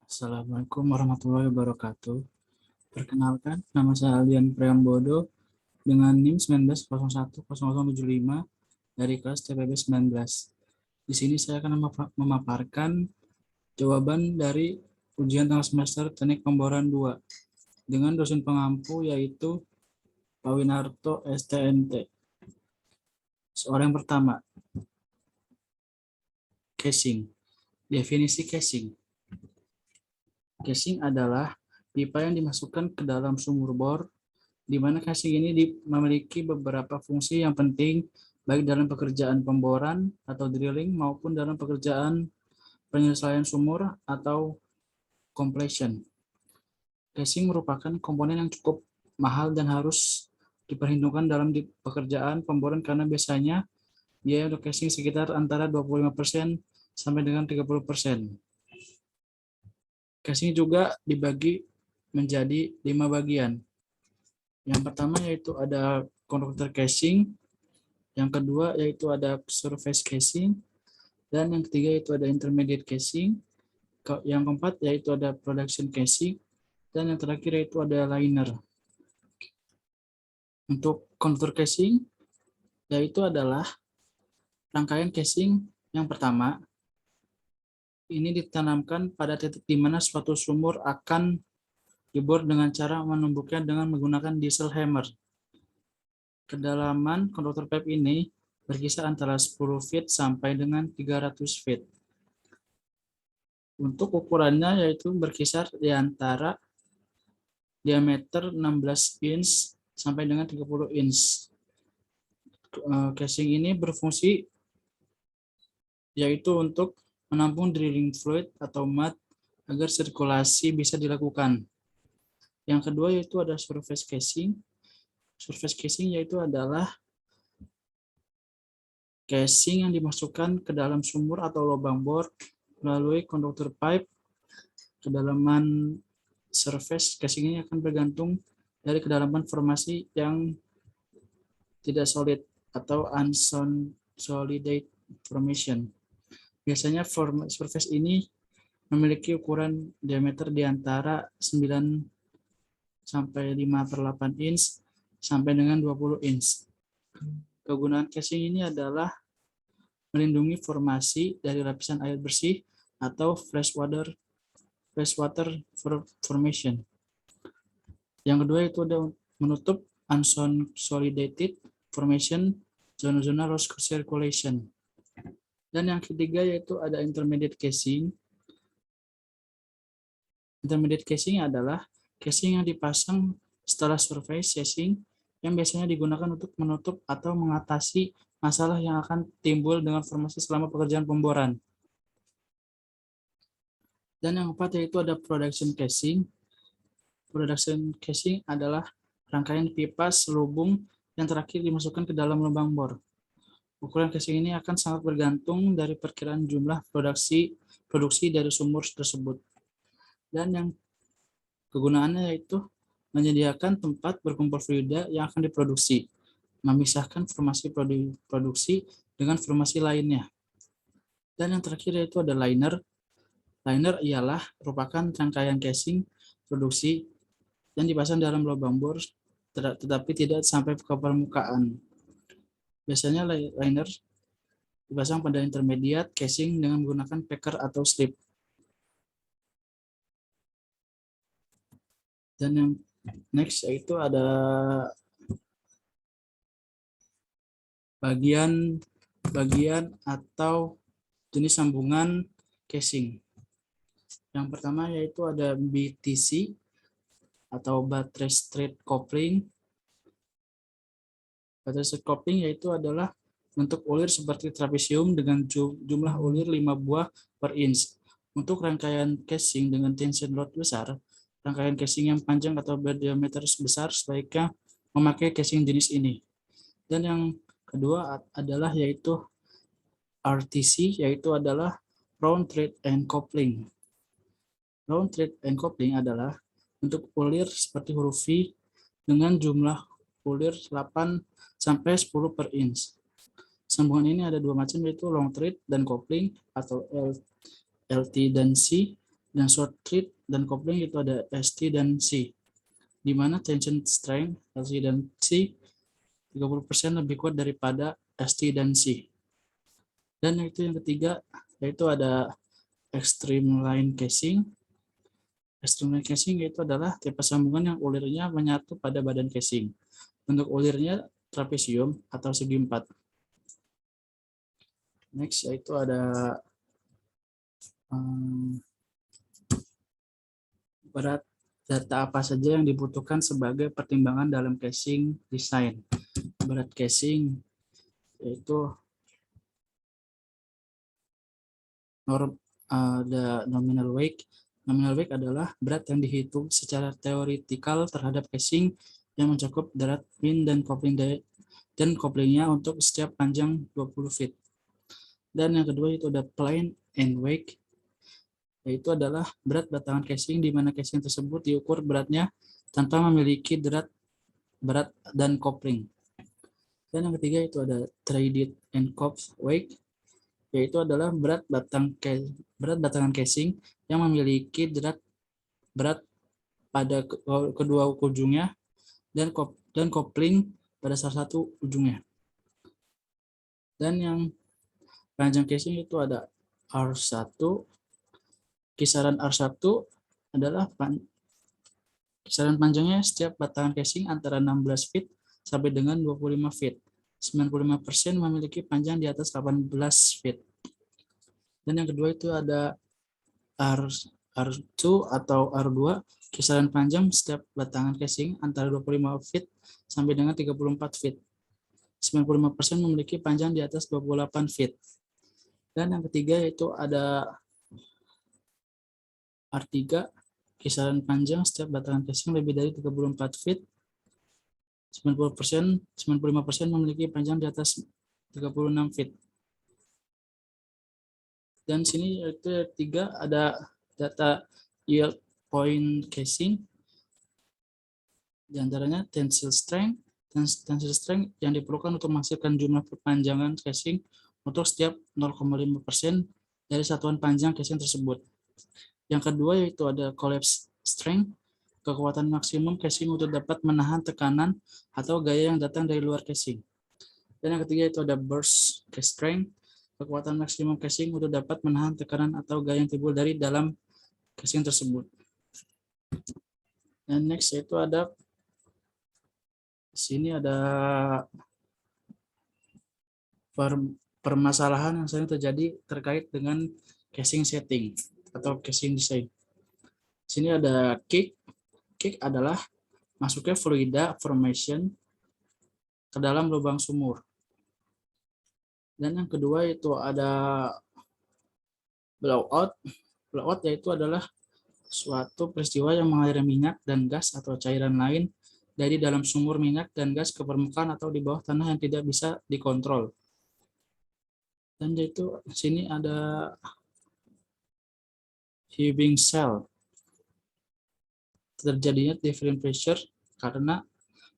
Assalamualaikum warahmatullahi wabarakatuh. Perkenalkan, nama saya Aldian Priambodo dengan NIM 19010075 dari kelas TPB 19. Di sini saya akan memaparkan jawaban dari ujian tengah semester Teknik Pemboran 2 dengan dosen pengampu yaitu Pak Winarto STNT. Soal yang pertama, casing. Definisi casing. Casing adalah pipa yang dimasukkan ke dalam sumur bor, di mana casing ini memiliki beberapa fungsi yang penting baik dalam pekerjaan pemboran atau drilling maupun dalam pekerjaan penyelesaian sumur atau completion. Casing merupakan komponen yang cukup mahal dan harus diperhitungkan dalam pekerjaan pemboran karena biasanya biaya untuk casing sekitar antara 25% sampai dengan 30%. Casing juga dibagi menjadi 5 bagian. Yang pertama yaitu ada conductor casing, yang kedua yaitu ada surface casing, dan yang ketiga yaitu ada intermediate casing, yang keempat yaitu ada production casing, dan yang terakhir yaitu ada liner. Untuk conductor casing, yaitu adalah rangkaian casing yang pertama, ini ditanamkan pada titik di mana suatu sumur akan dibor dengan cara menumbuknya dengan menggunakan diesel hammer. Kedalaman conductor pipe ini berkisar antara 10 feet sampai dengan 300 feet. Untuk ukurannya yaitu berkisar di antara diameter 16 inch sampai dengan 30 inch. Casing ini berfungsi yaitu untuk menampung drilling fluid atau mud agar sirkulasi bisa dilakukan. Yang kedua yaitu ada surface casing. Surface casing yaitu adalah casing yang dimasukkan ke dalam sumur atau lubang bor melalui conductor pipe. Kedalaman surface casing ini akan bergantung dari kedalaman formasi yang tidak solid atau unsolidated formation. Biasanya surface ini memiliki ukuran diameter di antara 9 sampai 5/8 inch sampai dengan 20 inch. Kegunaan casing ini adalah melindungi formasi dari lapisan air bersih atau freshwater formation. Yang kedua itu ada menutup unsolidated formation, zona-zona loss circulation. Dan yang ketiga yaitu ada intermediate casing. Intermediate casing adalah casing yang dipasang setelah surface casing yang biasanya digunakan untuk menutup atau mengatasi masalah yang akan timbul dengan formasi selama pekerjaan pemboran. Dan yang keempat yaitu ada production casing. Production casing adalah rangkaian pipa selubung yang terakhir dimasukkan ke dalam lubang bor. Ukuran casing ini akan sangat bergantung dari perkiraan jumlah produksi dari sumur tersebut. Dan yang kegunaannya yaitu menyediakan tempat berkumpul fluida yang akan diproduksi, memisahkan formasi produksi dengan formasi lainnya. Dan yang terakhir yaitu ada liner. Liner ialah merupakan rangkaian casing produksi yang dipasang dalam lubang bor tetapi tidak sampai ke permukaan. Biasanya liner dipasang pada intermediate casing dengan menggunakan packer atau slip. Dan yang next yaitu ada bagian atau jenis sambungan casing. Yang pertama yaitu ada BTC atau battery straight coupling. Battery straight coupling yaitu adalah bentuk ulir seperti trapesium dengan jumlah ulir 5 buah per inch. Untuk rangkaian casing dengan tension load besar, rangkaian casing yang panjang atau berdiameter besar sebaiknya memakai casing jenis ini. Dan yang kedua adalah yaitu RTC, yaitu adalah round thread and coupling. Round thread and coupling adalah bentuk ulir seperti huruf V dengan jumlah ulir 8 sampai 10 per inch. Sambungan ini ada dua macam yaitu long thread dan coupling atau LT dan C. Dan short thread dan coupling itu ada ST dan C, di mana tension strength LC dan C 30% lebih kuat daripada ST dan C. Dan itu yang ketiga, yaitu ada extreme line casing. Extreme line casing itu adalah tipe sambungan yang ulirnya menyatu pada badan casing. Bentuk ulirnya trapesium atau segi empat. Next yaitu ada berat data apa saja yang dibutuhkan sebagai pertimbangan dalam casing desain. Berat casing yaitu ada nominal weight. Nominal weight adalah berat yang dihitung secara teoritikal terhadap casing yang mencakup berat pin dan couplingnya untuk setiap panjang 20 feet. Dan yang kedua itu ada plain end weight, yaitu adalah berat batangan casing di mana casing tersebut diukur beratnya tanpa memiliki berat dan coupling. Dan yang ketiga itu ada threaded and couped weight, yaitu adalah berat batangan casing yang memiliki berat pada kedua ujungnya dan coupling pada salah satu ujungnya. Dan yang panjang casing itu ada R1. Kisaran R1 adalah kisaran panjangnya setiap batangan casing antara 16 feet sampai dengan 25 feet. 95% memiliki panjang di atas 18 feet. Dan yang kedua itu ada R2 atau R2, kisaran panjang setiap batangan casing antara 25 feet sampai dengan 34 feet. 95% memiliki panjang di atas 28 feet. Dan yang ketiga itu ada R3, kisaran panjang setiap batangan casing lebih dari 34 feet. 95% memiliki panjang di atas 36 feet. Dan sini itu tiga ada data yield point casing, di antaranya tensile strength yang diperlukan untuk menghasilkan jumlah perpanjangan casing untuk setiap 0,5% dari satuan panjang casing tersebut. Yang kedua yaitu ada collapse strength, kekuatan maksimum casing untuk dapat menahan tekanan atau gaya yang datang dari luar casing. Dan yang ketiga itu ada burst strength, kekuatan maksimum casing untuk dapat menahan tekanan atau gaya yang timbul dari dalam casing tersebut. Dan next yaitu ada sini ada permasalahan yang sering terjadi terkait dengan casing setting atau casing design. Sini ada kick. Kick adalah masuknya fluida formation ke dalam lubang sumur. Dan yang kedua itu ada blowout. Blowout yaitu adalah suatu peristiwa yang mengalirkan minyak dan gas atau cairan lain dari dalam sumur minyak dan gas ke permukaan atau di bawah tanah yang tidak bisa dikontrol. Dan yaitu sini ada heaving cell. Terjadinya different pressure karena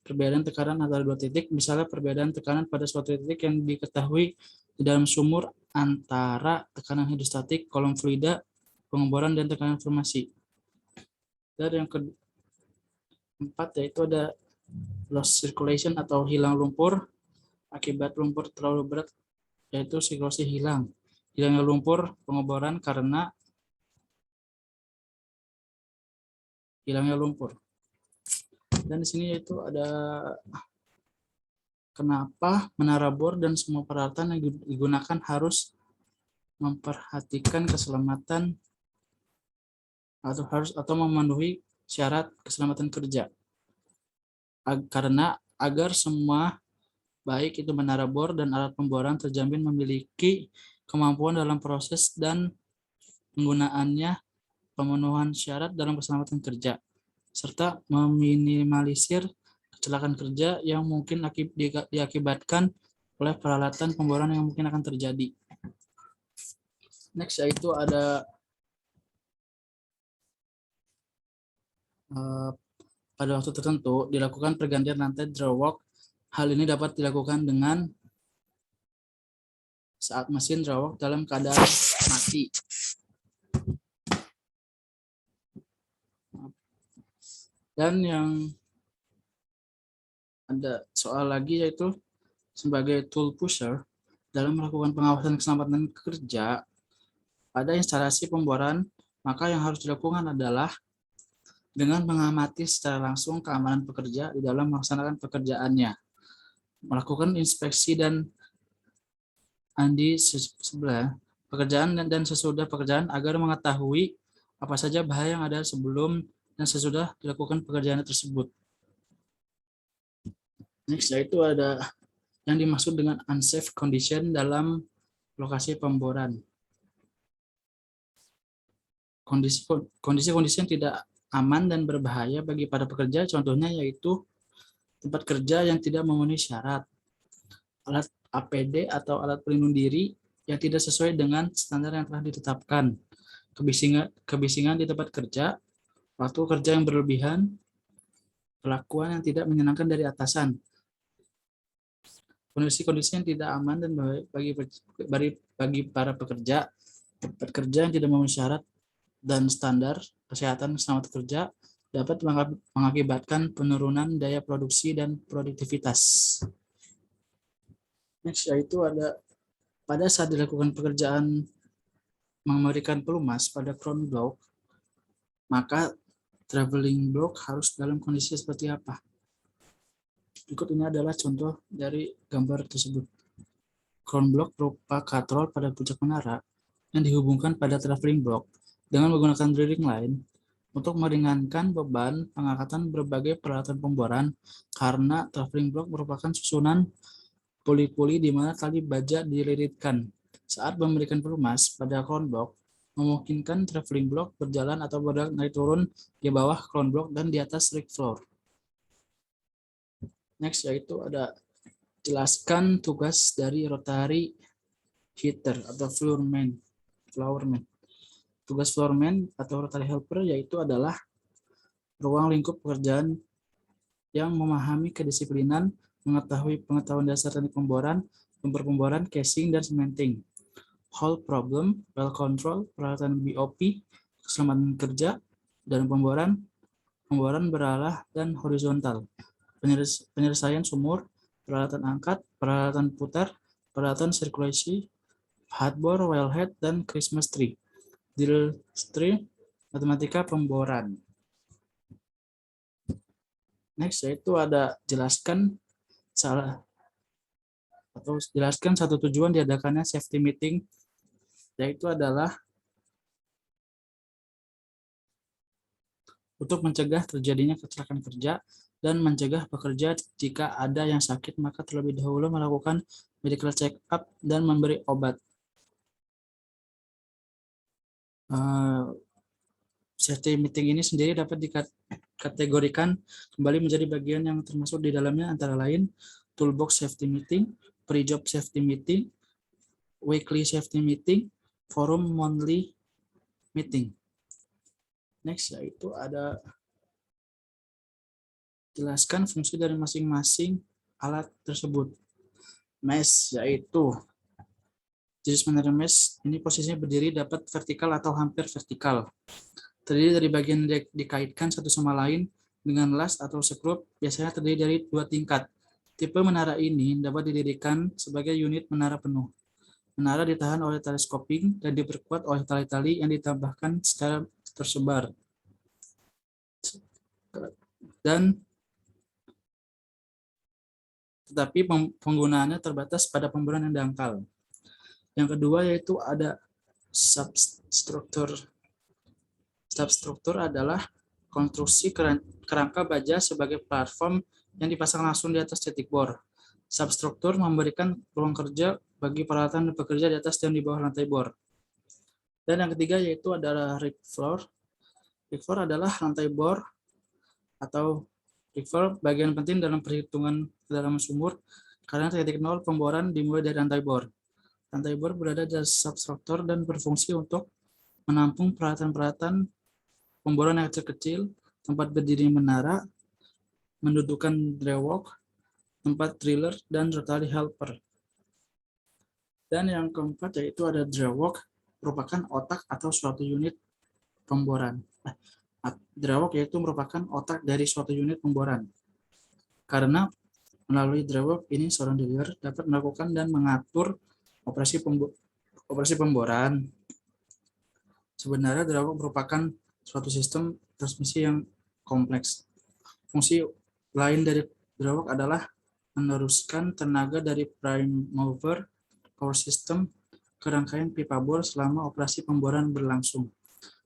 perbedaan tekanan antara dua titik, misalnya perbedaan tekanan pada suatu titik yang diketahui di dalam sumur antara tekanan hidrostatik, kolom fluida, pengeboran, dan tekanan formasi. Dan yang keempat yaitu ada loss circulation atau hilang lumpur akibat lumpur terlalu berat, yaitu siklosis hilang. Hilangnya lumpur pengeboran karena hilangnya lumpur. Dan di sini yaitu ada kenapa menara bor dan semua peralatan yang digunakan harus memperhatikan keselamatan atau memenuhi syarat keselamatan kerja. Karena agar semua baik itu menara bor dan alat pemboran terjamin memiliki kemampuan dalam proses dan penggunaannya, pemenuhan syarat dalam keselamatan kerja, serta meminimalisir kecelakaan kerja yang mungkin diakibatkan oleh peralatan pemboran yang mungkin akan terjadi. Next yaitu ada pada waktu tertentu dilakukan pergantian rantai drawwalk. Hal ini dapat dilakukan dengan saat mesin drawwalk dalam keadaan mati. Dan yang ada soal lagi yaitu sebagai tool pusher dalam melakukan pengawasan keselamatan kerja pada instalasi pemboran, maka yang harus dilakukan adalah dengan mengamati secara langsung keamanan pekerja di dalam melaksanakan pekerjaannya, melakukan inspeksi dan andi sebelah pekerjaan dan sesudah pekerjaan agar mengetahui apa saja bahaya yang ada sebelum dan sesudah dilakukan pekerjaan tersebut. Next, yaitu ada yang dimaksud dengan unsafe condition dalam lokasi pemboran. Kondisi-kondisi yang tidak aman dan berbahaya bagi para pekerja, contohnya yaitu tempat kerja yang tidak memenuhi syarat, alat APD atau alat pelindung diri yang tidak sesuai dengan standar yang telah ditetapkan, kebisingan di tempat kerja, waktu kerja yang berlebihan, perlakuan yang tidak menyenangkan dari atasan. Kondisi-kondisi yang tidak aman dan bagi para pekerja, tempat kerja yang tidak memenuhi syarat dan standar kesehatan keselamatan kerja dapat mengakibatkan penurunan daya produksi dan produktivitas. Next, yaitu ada pada saat dilakukan pekerjaan memberikan pelumas pada crown block, maka traveling block harus dalam kondisi seperti apa? Berikut ini adalah contoh dari gambar tersebut. Crown block berupa katrol pada puncak menara yang dihubungkan pada traveling block dengan menggunakan drilling line untuk meringankan beban pengangkatan berbagai peralatan pemboran karena traveling block merupakan susunan puli-puli di mana tali baja dililitkan. Saat memberikan pelumas pada crown block, memungkinkan traveling block berjalan atau naik turun di bawah crown block dan di atas rig floor. Next, yaitu ada jelaskan tugas dari rotary heater atau floorman. Tugas floorman atau rotary helper yaitu adalah ruang lingkup pekerjaan yang memahami kedisiplinan, mengetahui pengetahuan dasar teknik pemboran, pemboran, casing, dan cementing. Hole problem, well control, peralatan BOP, keselamatan kerja, dan pemboran berarah dan horizontal. Penyelesaian sumur, peralatan angkat, peralatan putar, peralatan sirkulasi, hardbore, wellhead, dan Christmas tree. Drill string, matematika pemboran. Next, yaitu ada jelaskan satu tujuan diadakannya safety meeting, yaitu adalah untuk mencegah terjadinya kecelakaan kerja dan mencegah pekerja jika ada yang sakit, maka terlebih dahulu melakukan medical check up dan memberi obat. Safety meeting ini sendiri dapat dikategorikan kembali menjadi bagian yang termasuk di dalamnya antara lain toolbox safety meeting, pre-job safety meeting, weekly safety meeting, forum monthly meeting. Next, yaitu ada jelaskan fungsi dari masing-masing alat tersebut. Mesh, yaitu jenis menara mesh ini posisinya berdiri dapat vertikal atau hampir vertikal. Terdiri dari bagian yang dikaitkan satu sama lain dengan las atau skrup, biasanya terdiri dari 2 tingkat. Tipe menara ini dapat didirikan sebagai unit menara penuh. Menara ditahan oleh tali scoping dan diperkuat oleh tali-tali yang ditambahkan secara tersebar. Tetapi penggunaannya terbatas pada pemboran yang dangkal. Yang kedua yaitu ada substruktur. Substruktur adalah konstruksi kerangka baja sebagai platform yang dipasang langsung di atas titik bor. Substruktur memberikan ruang kerja bagi peralatan dan pekerja di atas dan di bawah lantai bor. Dan yang ketiga yaitu adalah rig floor. Rig floor adalah lantai bor atau rig floor bagian penting dalam perhitungan kedalaman sumur karena titik nol pemboran dimulai dari lantai bor. Lantai bor berada di substruktur dan berfungsi untuk menampung peralatan-peralatan pemboran yang kecil-kecil, tempat berdiri menara, mendudukan drawalk, tempat driller, dan rotary helper. Dan yang keempat yaitu ada drawalk, merupakan otak atau suatu unit pemboran. Dry yaitu merupakan otak dari suatu unit pemboran. Karena melalui dry ini seorang driller dapat melakukan dan mengatur operasi pemboran. Sebenarnya dry merupakan suatu sistem transmisi yang kompleks. Fungsi lain dari dry adalah meneruskan tenaga dari prime mover power system ke rangkaian pipa bor selama operasi pemboran berlangsung.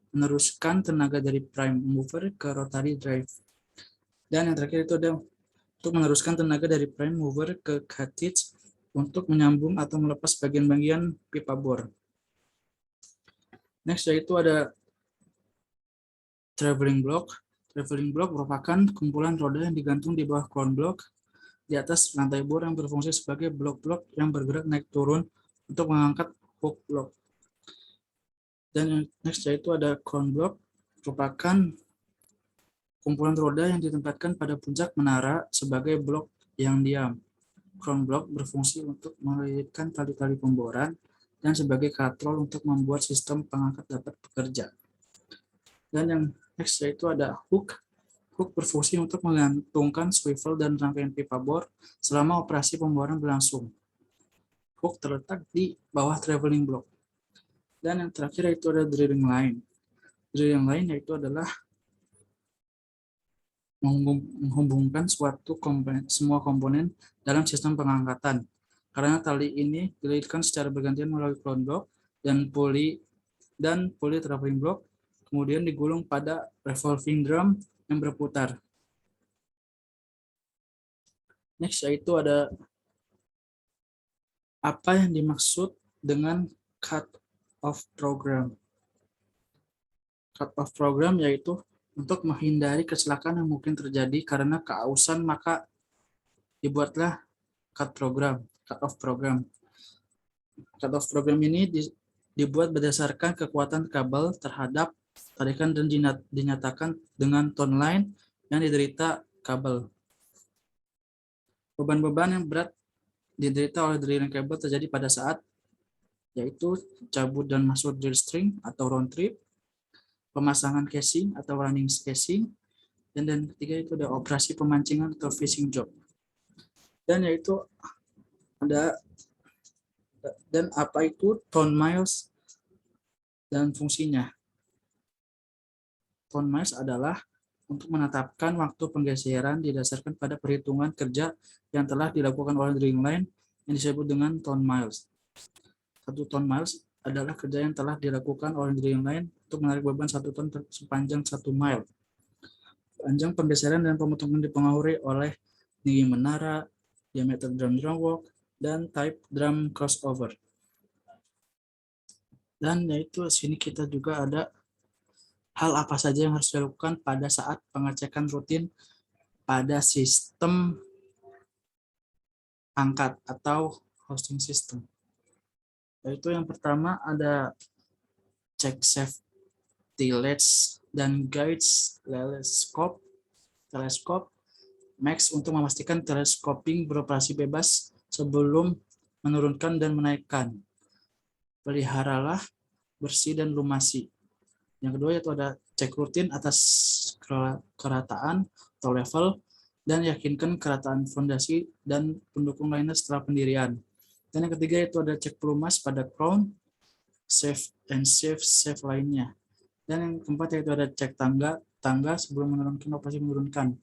Meneruskan tenaga dari prime mover ke rotary drive. Dan yang terakhir itu ada untuk meneruskan tenaga dari prime mover ke cartridge untuk menyambung atau melepas bagian-bagian pipa bor. Next yaitu ada traveling block. Traveling block merupakan kumpulan roda yang digantung di bawah crown block di atas lantai bor yang berfungsi sebagai blok-blok yang bergerak naik turun untuk mengangkat hook block. Dan yang next yaitu ada crown block, merupakan kumpulan roda yang ditempatkan pada puncak menara sebagai blok yang diam. Crown block berfungsi untuk melilitkan tali-tali pemboran dan sebagai katrol untuk membuat sistem pengangkat dapat bekerja. Dan yang next yaitu ada hook. Hook berfungsi untuk menggantungkan swivel dan rangkaian pipa bor selama operasi pemboran berlangsung. Hook terletak di bawah traveling block. Dan yang terakhir yaitu ada drilling line. Drilling line yaitu adalah menghubungkan semua komponen dalam sistem pengangkatan. Karena tali ini dililitkan secara bergantian melalui crown block dan pulley traveling block, kemudian digulung pada revolving drum yang berputar. Next yaitu ada apa yang dimaksud dengan cut-off program. Cut-off program yaitu untuk menghindari kecelakaan yang mungkin terjadi karena keausan, maka dibuatlah cut-off program. Cut-off program ini dibuat berdasarkan kekuatan kabel terhadap tarikan dan dinyatakan dengan tone line yang diderita kabel. Beban-beban yang berat diderita oleh drilling kabel terjadi pada saat yaitu cabut dan masuk drill string atau round trip, pemasangan casing atau running casing, dan ketiga itu ada operasi pemancingan atau fishing job. Dan yaitu ada dan apa itu tone miles dan fungsinya. Tone miles adalah untuk menetapkan waktu penggeseran didasarkan pada perhitungan kerja yang telah dilakukan oleh drilling line yang disebut dengan tone miles. 1 ton miles adalah kerja yang telah dilakukan oleh drilling line untuk menarik beban 1 ton sepanjang 1 mile. Panjang penggeseran dan pemotongan dipengaruhi oleh tinggi menara, diameter drum walk, dan type drum crossover. Dan yaitu sini kita juga ada hal apa saja yang harus dilakukan pada saat pengecekan rutin pada sistem angkat atau hosting system. Yaitu yang pertama ada cek safety latch dan guides teleskop max untuk memastikan telescoping beroperasi bebas sebelum menurunkan dan menaikkan. Peliharalah bersih dan lumasi. Yang kedua yaitu ada cek rutin atas kerataan atau level dan yakinkan kerataan fondasi dan pendukung lainnya setelah pendirian. Dan yang ketiga itu ada cek pelumas pada crown, safe lainnya. Dan yang keempat yaitu ada cek tangga sebelum menurunkan operasi menurunkan.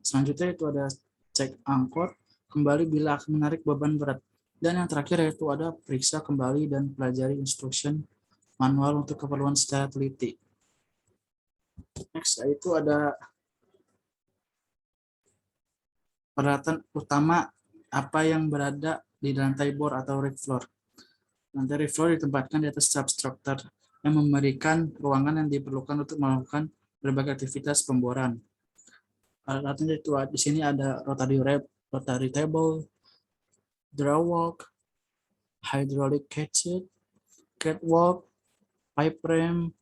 Selanjutnya itu ada cek angkot kembali bila akan menarik beban berat. Dan yang terakhir yaitu ada periksa kembali dan pelajari instruction manual untuk keperluan secara teliti. Next yaitu ada peralatan utama apa yang berada di lantai bor atau rig floor. Lantai rig floor ditempatkan di atas substructure yang memberikan ruangan yang diperlukan untuk melakukan berbagai aktivitas pemboran. Alatnya itu di sini ada rotary table, draw walk, hydraulic catwalk, pipe frame,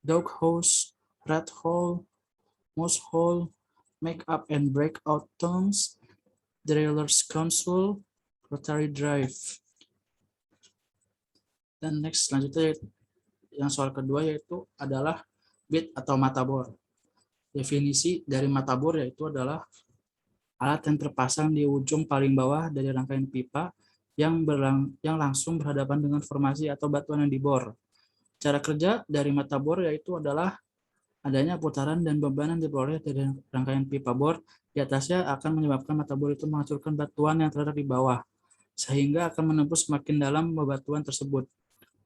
dog hose, rat hole, mouse hole, make up and breakout tongues, driller's console, rotary drive. Dan next selanjutnya yang soal kedua yaitu adalah bit atau mata bor. Definisi dari mata bor yaitu adalah alat yang terpasang di ujung paling bawah dari rangkaian pipa yang langsung berhadapan dengan formasi atau batuan yang dibor. Cara kerja dari mata bor yaitu adalah adanya putaran dan beban yang diperoleh dari rangkaian pipa bor di atasnya akan menyebabkan mata bor itu menghancurkan batuan yang terletak di bawah, sehingga akan menembus semakin dalam bebatuan tersebut.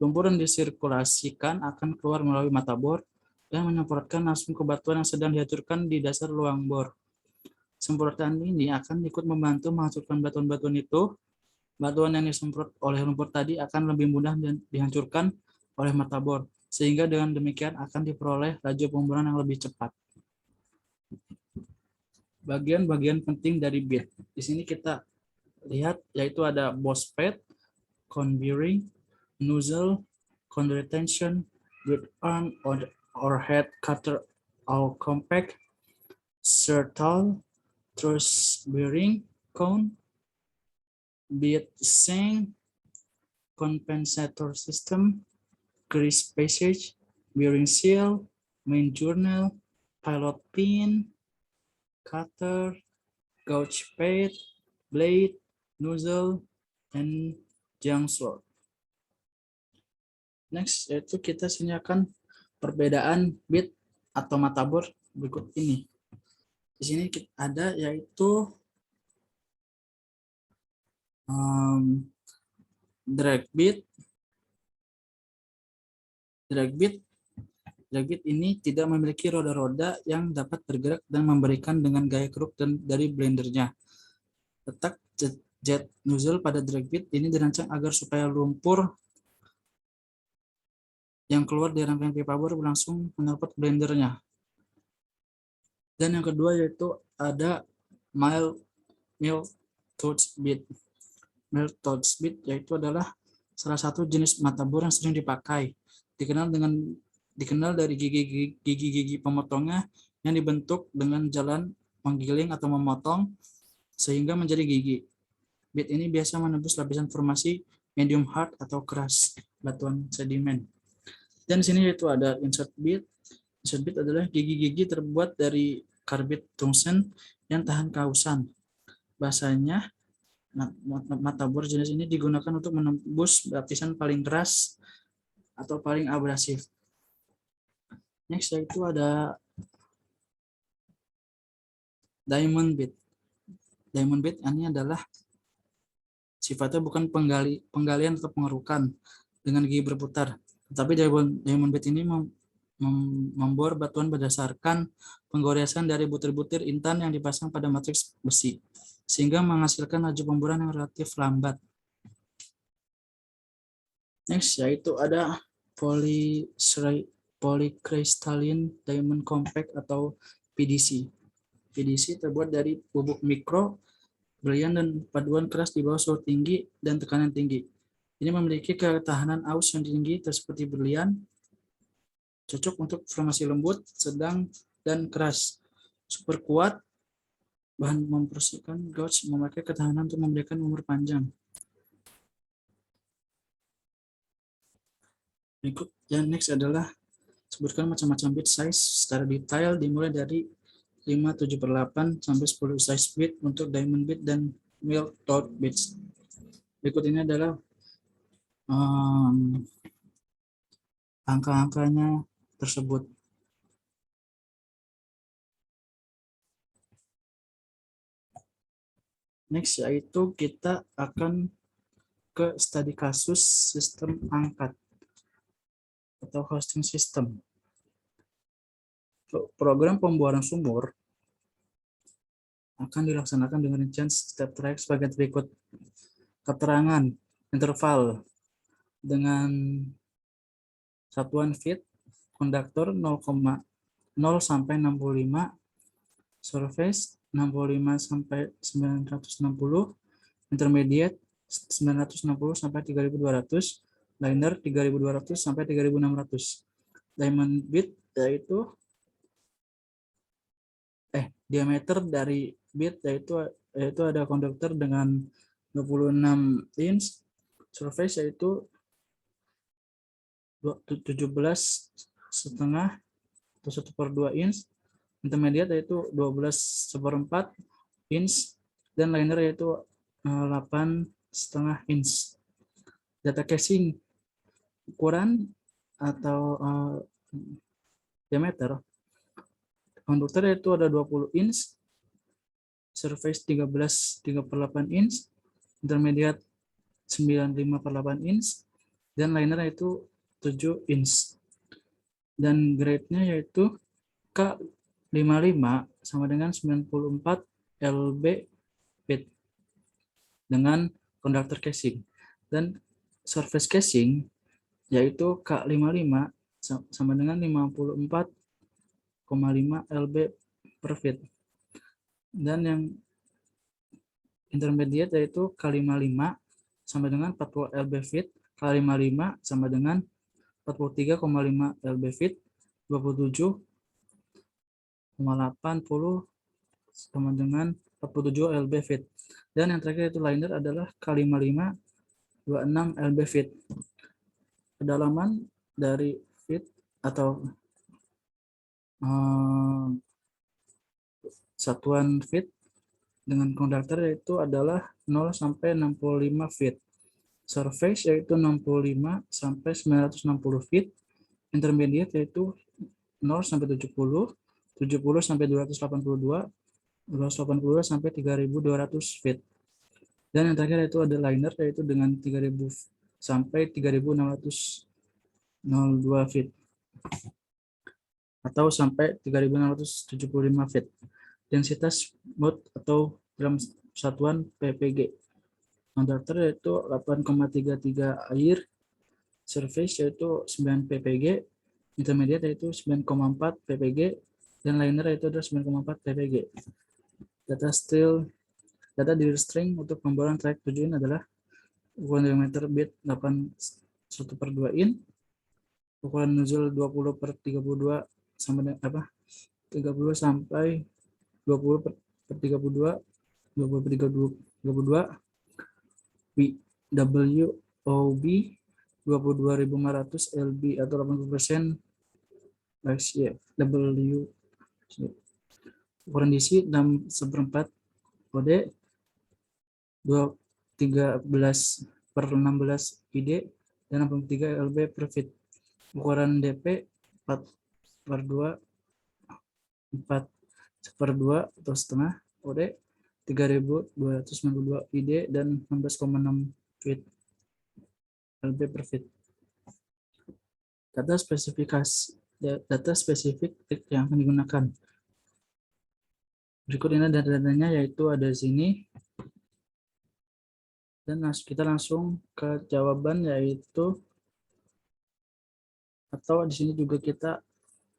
Lumpur yang disirkulasikan akan keluar melalui mata bor dan menyemprotkan langsung ke batuan yang sedang dihancurkan di dasar ruang bor. Semprotan ini akan ikut membantu menghancurkan batuan-batuan itu. Batuan yang disemprot oleh lumpur tadi akan lebih mudah dihancurkan oleh mata bor, sehingga dengan demikian akan diperoleh laju pemburuan yang lebih cepat. Bagian-bagian penting dari bit. Di sini kita lihat yaitu ada boss pad, cone bearing, nozzle, cone retention, grid arm or head cutter all compact, sertal, truss bearing, cone, bit sink, compensator system, grease passage, bearing seal, main journal, pilot pin, cutter, gauge pad, blade, nozzle, and jump slot. Next, yaitu kita sini akan perbedaan bit atau mata bor berikut ini. Di sini ada yaitu drag bit. Drag bit ini tidak memiliki roda-roda yang dapat bergerak dan memberikan dengan gaya keruk dari blendernya. Letak jet nozzle pada drag bit ini dirancang agar supaya lumpur yang keluar dari rangkaian pipa bor langsung menyeruput blendernya. Dan yang kedua yaitu ada mill touch bit. Mill touch bit yaitu adalah salah satu jenis mata bor yang sering dipakai. Dikenal dari gigi-gigi pemotongnya yang dibentuk dengan jalan menggiling atau memotong sehingga menjadi gigi. Bit ini biasa menembus lapisan formasi medium hard atau keras batuan sedimen. Dan di sini itu ada insert bit. Insert bit adalah gigi-gigi terbuat dari karbit tungsten yang tahan kausan. Bahasanya mata bor jenis ini digunakan untuk menembus lapisan paling keras atau paling abrasif. Next yaitu ada diamond bit. Diamond bit ini adalah sifatnya bukan penggalian atau pengerukan dengan gigi berputar, tetapi diamond bit ini membor batuan berdasarkan penggoresan dari butir-butir intan yang dipasang pada matriks besi, sehingga menghasilkan laju pemburuan yang relatif lambat. Next yaitu ada polycrystalline diamond compact atau PDC. PDC terbuat dari bubuk mikro, berlian dan paduan keras di bawah suhu tinggi dan tekanan tinggi. Ini memiliki ketahanan aus yang tinggi seperti berlian, cocok untuk formasi lembut, sedang, dan keras. Super kuat, bahan mempersihkan gauge memakai ketahanan untuk memberikan umur panjang. Berikut yang next adalah sebutkan macam-macam bit size secara detail dimulai dari 5/7/8 sampai 10 size bit untuk diamond bit dan mill touch bits. Berikut ini adalah angka-angkanya tersebut. Next yaitu kita akan ke studi kasus sistem angkat atau hosting system. Program pembuaran sumur akan dilaksanakan dengan rincian step track sebagai berikut. Keterangan interval dengan satuan feet, konduktor 0,0 sampai 65, surface 65 sampai 960, intermediate 960 sampai 3200, liner 3200 sampai 3600. Diamond bit yaitu diameter dari bit yaitu ada konduktor dengan 26 inch, surface yaitu 17,5, atau 1/2 inch, intermediate yaitu 12/4 inch, dan liner yaitu 8,5 inch. Data casing ukuran atau diameter konduktor yaitu ada 20 inch, surface 13,3/8 inch, intermediate 95/8 inch, dan liner yaitu 7 inch. Dan grade-nya yaitu K55 sama dengan 94 lb feet dengan konduktor casing. Dan surface casing yaitu K55 sama dengan 54,5 lb per feet. Dan yang intermediate yaitu K55 sama dengan 40 lb feet, K55 sama dengan 43,5 lb feet, 27,80 sama dengan 47 lb feet. Dan yang terakhir itu liner adalah K55 26 lb feet. Kedalaman dari feet atau satuan feet dengan konduktor yaitu adalah 0 sampai 65 feet. Surface yaitu 65 sampai 960 feet. Intermediate yaitu 0 sampai 70, 70 sampai 282, 282 sampai 3200 feet. Dan yang terakhir itu ada liner yaitu dengan 3000 sampai 3602 feet atau sampai 3675 feet. Densitas mode atau dalam satuan ppg. Konduktor yaitu 8,33 air, surface yaitu 9 ppg, intermediate yaitu 9,4 ppg, dan liner yaitu adalah 9,4 ppg. Data deal string untuk pemboran trayek 7 in adalah ukuran diameter bit 1/2 in, ukuran nozzle 20/32 sama dengan 30 sampai 20/32, 20/32, WOB 22.500 lb atau 80% W. Ukuran DC 6/4 OD, 13/16 ID, dan 63 lb per feet. Ukuran DP 4/2 atau setengah OD, 3.292 ID, dan 16,6 feet lb per feet. Data spesifik yang akan digunakan. Berikut ini data-datanya yaitu ada di sini. Dan kita langsung ke jawaban yaitu, atau di sini juga kita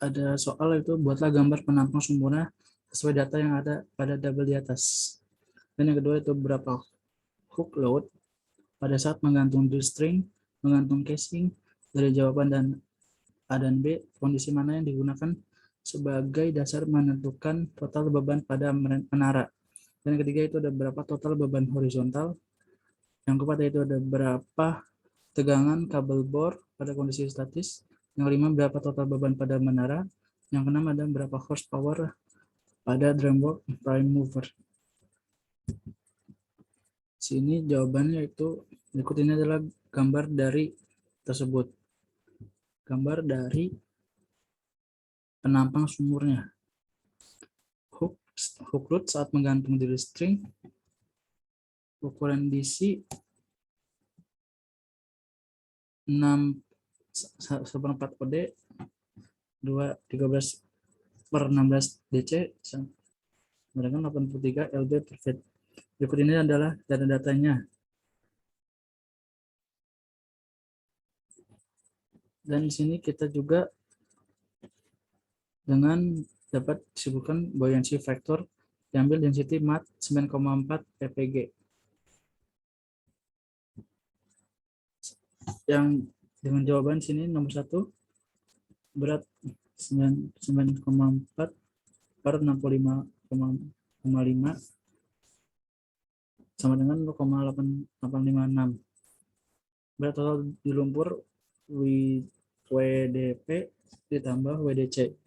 ada soal yaitu buatlah gambar penampang sempurna sesuai data yang ada pada tabel di atas. Dan yang kedua itu berapa hook load pada saat menggantung drill string, menggantung casing. Dari jawaban dan A dan B, kondisi mana yang digunakan sebagai dasar menentukan total beban pada menara. Dan yang ketiga itu ada berapa total beban horizontal. Yang keempat itu ada berapa tegangan kabel bor pada kondisi statis. Yang kelima berapa total beban pada menara. Yang keenam ada berapa horsepower pada drum prime mover. Sini jawabannya itu berikut ini adalah gambar dari tersebut. Gambar dari penampang sumurnya. Hook load saat menggantung drill string. Ukuran DC 6/4 OD, 13/16 DC, dengan 83 lb per feet. Berikut ini adalah data-datanya. Dan di sini kita juga dengan dapat disebutkan buoyancy factor diambil density mat 9,4 ppg. Yang dengan jawaban sini nomor 1 berat 9,4 per 65,5 sama dengan 0,8856. Berat total di lumpur WDP ditambah WDC.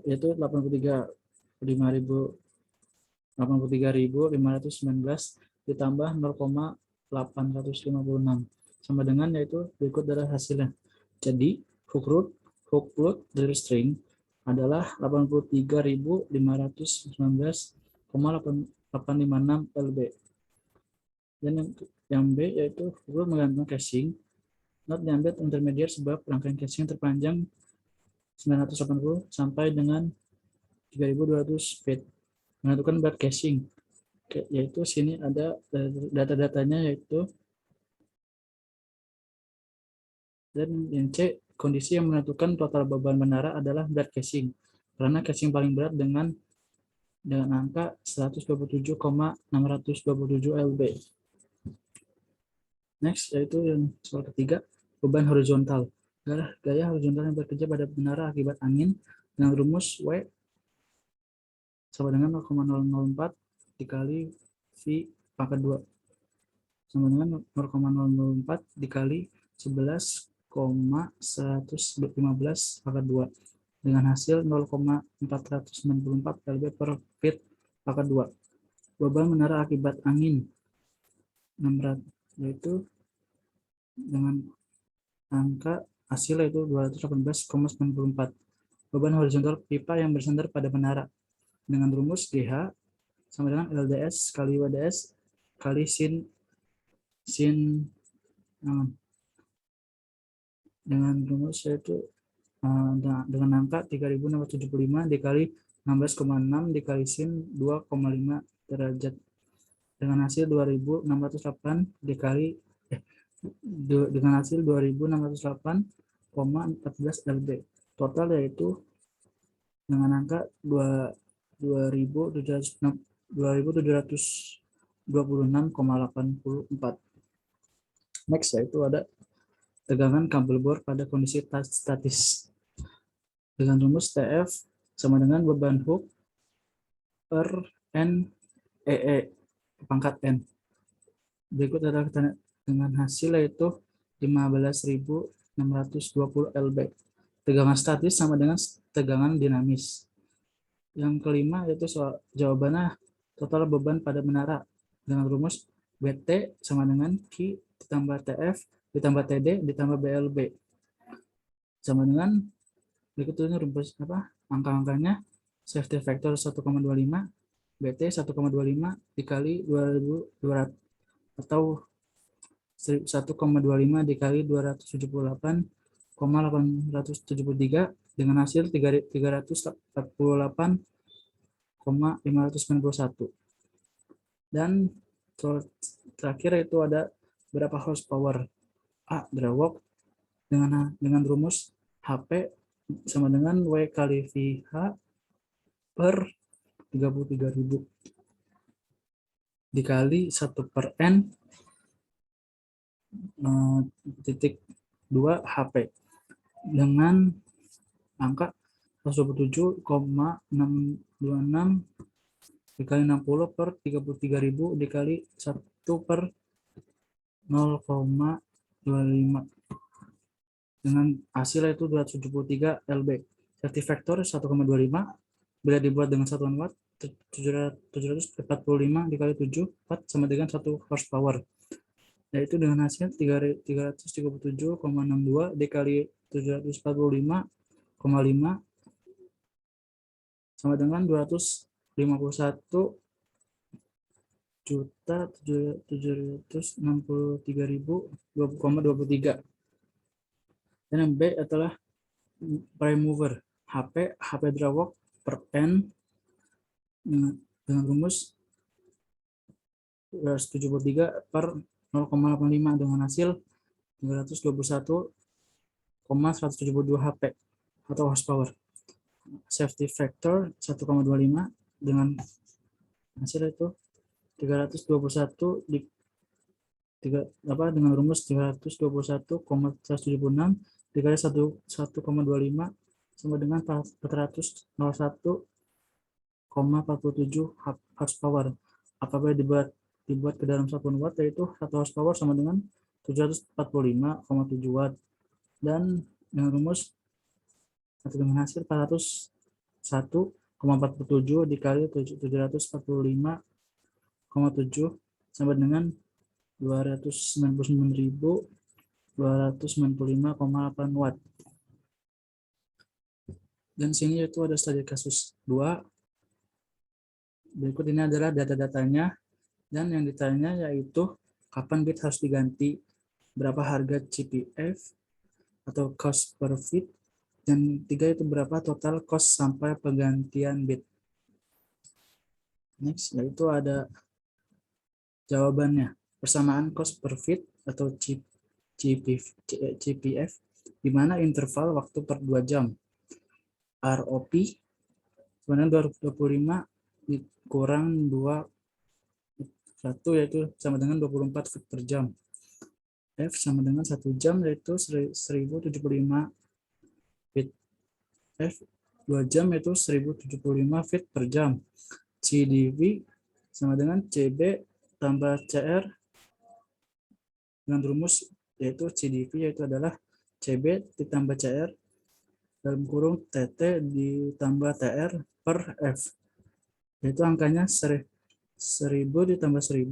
yaitu 83.519 ditambah 0,856 sama dengan, yaitu berikut adalah hasilnya. Jadi hook load drill string adalah 83.519,856 lb. Dan yang B yaitu hook load menggantung casing, not nyambet intermediate sebab rangkaian casing terpanjang 980 sampai dengan 3.200 feet. Menentukan berat casing, yaitu sini ada data-datanya, yaitu, dan yang C, kondisi yang menentukan total beban menara adalah berat casing, karena casing paling berat dengan angka 127,627 lb. Next, yaitu yang soal ketiga, beban horizontal. Gaya horizontal yang bekerja pada menara akibat angin dengan rumus W sama dengan 0,004 dikali V pangkat 2 sama dengan 0,004 dikali 11,115 pangkat 2 dengan hasil 0,494 lb per feet pangkat 2. Beban menara akibat angin 600, yaitu dengan angka hasil yaitu 218,94. Beban horizontal pipa yang bersandar pada menara dengan rumus GH sama dengan LDS kali WDS kali sin dengan rumus yaitu dengan angka 3.675 dikali 16,6 dikali sin 2,5 derajat dengan hasil 2.608 dikali dengan hasil 2.608,14 lb. Total yaitu dengan angka 2.726,84. Next yaitu ada tegangan kabel bor pada kondisi statis dengan rumus TF sama dengan beban hook per N EE pangkat N. Berikut adalah dengan hasil yaitu 15.620 lb. Tegangan statis sama dengan tegangan dinamis. Yang kelima yaitu soal jawabannya total beban pada menara dengan rumus BT sama dengan Q ditambah TF ditambah TD ditambah BLB sama dengan berikut ini rumus angka-angkanya. Safety factor 1,25, BT 1,25 dikali 2.200 atau 1,25 dikali 278,873 dengan hasil 348,591. Dan terakhir itu ada berapa horsepower. A, drawalk dengan rumus HP sama dengan W kali VH per 33.000 dikali 1 per N titik 2 HP dengan angka 127,626 dikali 60 per 33.000 dikali 1 per 0,25 dengan hasil itu 273 lb. Safety factor 1,25 bila dibuat dengan satuan watt 745 dikali 7 watt sama dengan 1 horsepower, yaitu dengan hasil 337,62 dikali 745,5 sama dengan 251.763.023. Dan yang B adalah prime mover HP drawalk per N dengan rumus 73 per 0,85 dengan hasil 321,172 HP atau horsepower. Safety factor 1,25 dengan hasil itu 321 dengan rumus 321,176 dikali 1,25 sama dengan 401,47 horsepower. Apabila dibuat ke dalam satuan watt yaitu 1 horsepower sama dengan 745,7 watt dan dengan rumus atau dengan hasil 1,47 dikali 745,7 sama dengan 299.295,8 watt. Dan sini itu ada studi kasus 2. Berikut ini adalah data-datanya, dan yang ditanya yaitu kapan bit harus diganti, berapa harga CPF atau cost per bit, dan 3 itu berapa total cost sampai penggantian bit. Next, yaitu ada jawabannya. Persamaan cost per bit atau CPF di mana interval waktu per 2 jam. ROP sebenarnya 225 dikurang 1 yaitu sama dengan 24 feet per jam. F sama dengan 1 jam yaitu 1075 feet. F 2 jam yaitu 1075 feet per jam. CDV sama dengan CB tambah CR dengan rumus yaitu CDV yaitu adalah CB ditambah CR dalam kurung TT ditambah TR per F. Yaitu angkanya 1000 ditambah 1000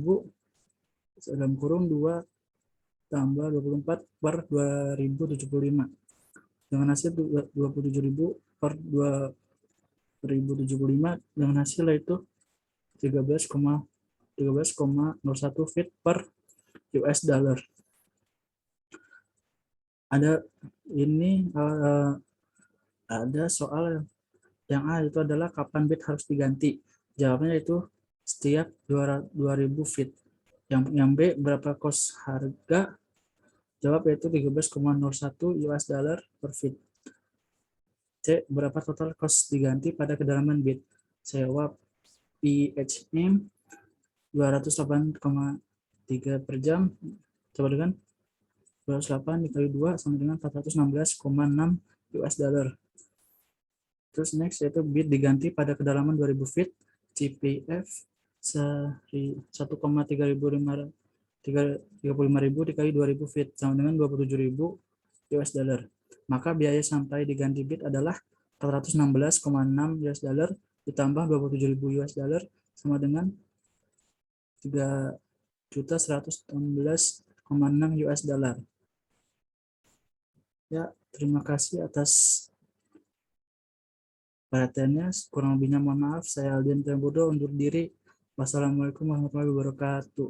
dalam kurung 2 tambah 24 per 2075 dengan hasil 27.000 per 2075 dengan hasil itu 13,01 feet per US dollar. Ada soal yang A itu adalah kapan bit harus diganti. Jawabnya itu setiap 2000 feet. Yang B berapa cost harga? Jawab yaitu 13,01 US dollar per feet. C berapa total cost diganti pada kedalaman bit? Jawab IHM 208,3 per jam sama dengan 208 dikali 2 sama dengan 416,6 US dollar. Terus next yaitu bit diganti pada kedalaman 2000 feet, CPF 1,35 dikali 2000 feet sama dengan 27.000 US dollar. Maka biaya sampai diganti bit adalah 416,6 US dollar ditambah 27.000 US dollar sama dengan 3.116,6 US dollar. Ya, terima kasih atas perhatiannya. Kurang lebihnya mohon maaf. Saya Aldian Tembodo undur diri. Wassalamualaikum warahmatullahi wabarakatuh.